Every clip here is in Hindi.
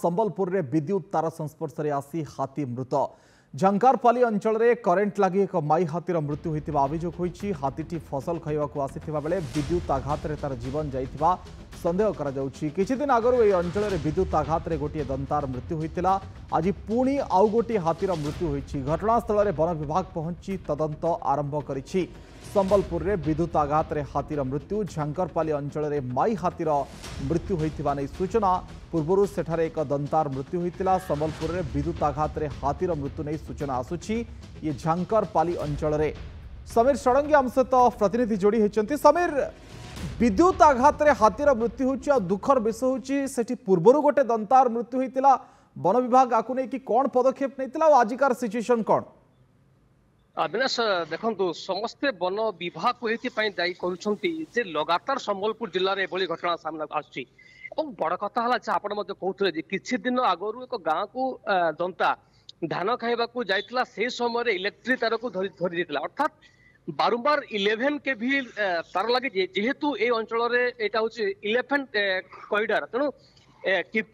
संबलपुर रे विद्युत तार संस्पर्श में आसी हाथी मृत। झंकारपाली अंचल में करेन्ट लगी एक माई हाथीर मृत्यु होता अभियोग होती। हाथीटी फसल खाइबाकू आसीथिबा बेले विद्युत आघात रे तार जीवन जाइथिबा संदेह करा जाउछि। किछि दिन आगरु एई अंचल में विद्युत आघात रे गोटिए दंतार मृत्यु होइतिला। आज पुणी आउ गोटिए हाथीर मृत्यु होइछि। घटनास्थल में वन विभाग पहुंची तदंत आरंभ करिछि। संबलपुर में विद्युत आघात रे हाथीर मृत्यु। झंकारपाली अंचल में माई हाथीर मृत्यु होइथिबा नै सूचना। पूर्व सेठारे एक दंतार मृत्यु होइतिला। संबलपुर में विद्युत आघात रे हाथीर मृत्यु नै सूचना आसुछि। ये झंकारपाली अंचल में समीर षडंगी आम सहित प्रतिनिधि जोड़ी होइछन्ति। समीर, विद्युत आघात रे हाथीर मृत्यु होछि आ दुखर विषय होछि सेठी पूर्वरु गोटे दंतार मृत्यु होइतिला। वन विभाग आकु नै कि कोन पदक्षेप नैतिला आ आजिकार सिचुएशन कोन? अविनाश देखु समस्ते वन विभाग को ये दायी कर लगातार संबलपुर जिले में एभली घटना सामना आसुची। बड़ कथा है आप कहते किसी दिन आगु एक गाँव को दंता धान खाइबा जाइला से समय इलेक्ट्रिक तार को धरी अर्थात बारंबार 11 के भी तार लगे जेहेतु ये अंचल यहाँ हूँ 11 कॉरिडोर तेणु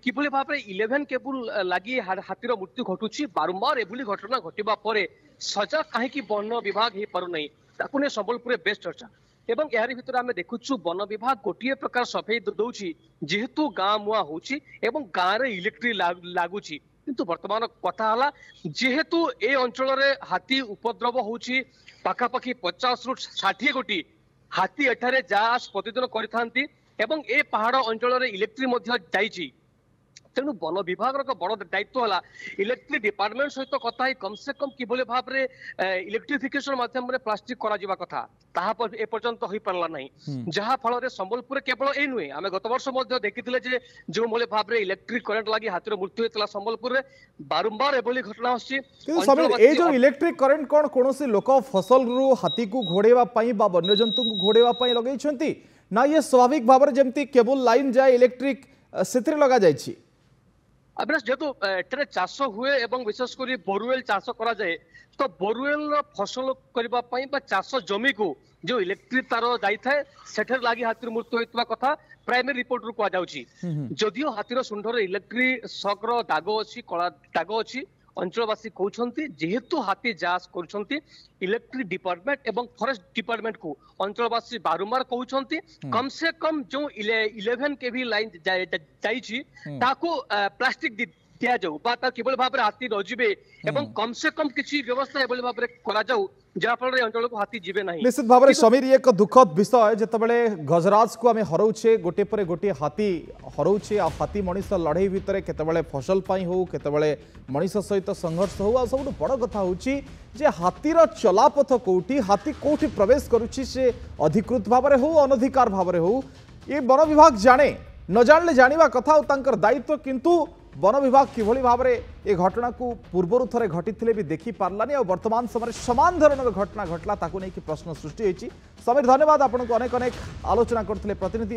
किभली भाव 11 केबुल लगी हाथीर मृत्यु घटुची। बारंबार एभली घटना घटवा पर सजा कहीं वन विभाग हो पार नहीं संबलपुर बेस्ट चर्चा एवं यार भीतर आम देखुचु वन विभाग गोटे प्रकार सफेई दौची जेहेतु गाँ मुआ होची एवं गाँव में इलेक्ट्रिक लगुच किंतु वर्तमान कथा है जेहेतु ए अंचल हाथी उपद्रव होची पाखापाखि 50 रु 60 गोटी हाथी एठारे जा प्रतिदिन करथांती एवं ए पहाड़ अंचल इलेक्ट्रिक जाइछि। तेणु वन विभाग बड़ दायित्व है इलेक्ट्रिक डिपार्टमेंट सहित कथा कम से कम किभली भाव में इलेक्ट्रिफिकेशन माध्यम प्लास्टिक करा कथा ताहा एपर्यंत हो पारला नहीं जहाँ फल संबलपुर केवल ये नुहे आम गत वर्ष देखी जो भाव में इलेक्ट्रिक करेन्ट लगी हाथीर मृत्यु होता संबलपुर में बारंबार एभली घटना जो इलेक्ट्रिक करेन्ट कौन कौन लोक फसल रु हाथी को घोड़ाई वन्य जंतु को घोड़ाई लगे ना ये स्वाभाविक भाव में जमती केबल लाइन जाए इलेक्ट्रिक से लगा जाए। अविनाश जेहेतु एठारे चाष हुए एवं विशेषकर बोरवेल चाष करा जाए तो बोरवेल फसल करने चाष जमी को जो इलेक्ट्रिक तार जाए सेठर लगी हाथीर मृत्यु होता कथा प्राइमरी रिपोर्ट रु कहुच्छी। जदियो हाथीर शुंडर इलेक्ट्रिक शॉकर दाग अच्छी कला दाग अच्छी अंचलवासी कहते जेहेतु हाथी जांच कर इलेक्ट्रिक डिपार्टमेंट एवं फॉरेस्ट डिपार्टमेंट को अंचलवासी बारंबार कहते कम से कम जो 11 के भी लाइन जाइछि ताको प्लास्टिक दिया जाऊ किभली भाव में हाथी न जीवे एवं कम से कम किसी व्यवस्था एभली भाव में करा जाऊ जहाँफल अंचल को हाथी जीवे नहीं। निश्चित भाव में समीर ये एक दुखद विषय जितेबाला गजराज को आम हराऊे गोटे पर गोटे हाथी हराऊे हाथी मनीष लड़ई भितर केतबेले फसल हो केतबेले मनीष सहित संघर्ष हो सब बड़ कथा होची जे हाथीर चलापथ कोठी हाथी कोठी प्रवेश करुच्ची से अधिकृत भाव में हो अनधिकार भाव में हो ये वन विभाग जाने न जाने जाना कथा और दायित्व किंतु वन विभाग किभली भाव में ये घटना को पूर्वर थे घटी भी देखी पार्लानी और वर्तमान समय समान धरण घटना घटला ताकू नहीं कि प्रश्न सृष्टि होती। समीर धन्यवाद आपको अनेक अनेक आलोचना करते प्रतिनिधि।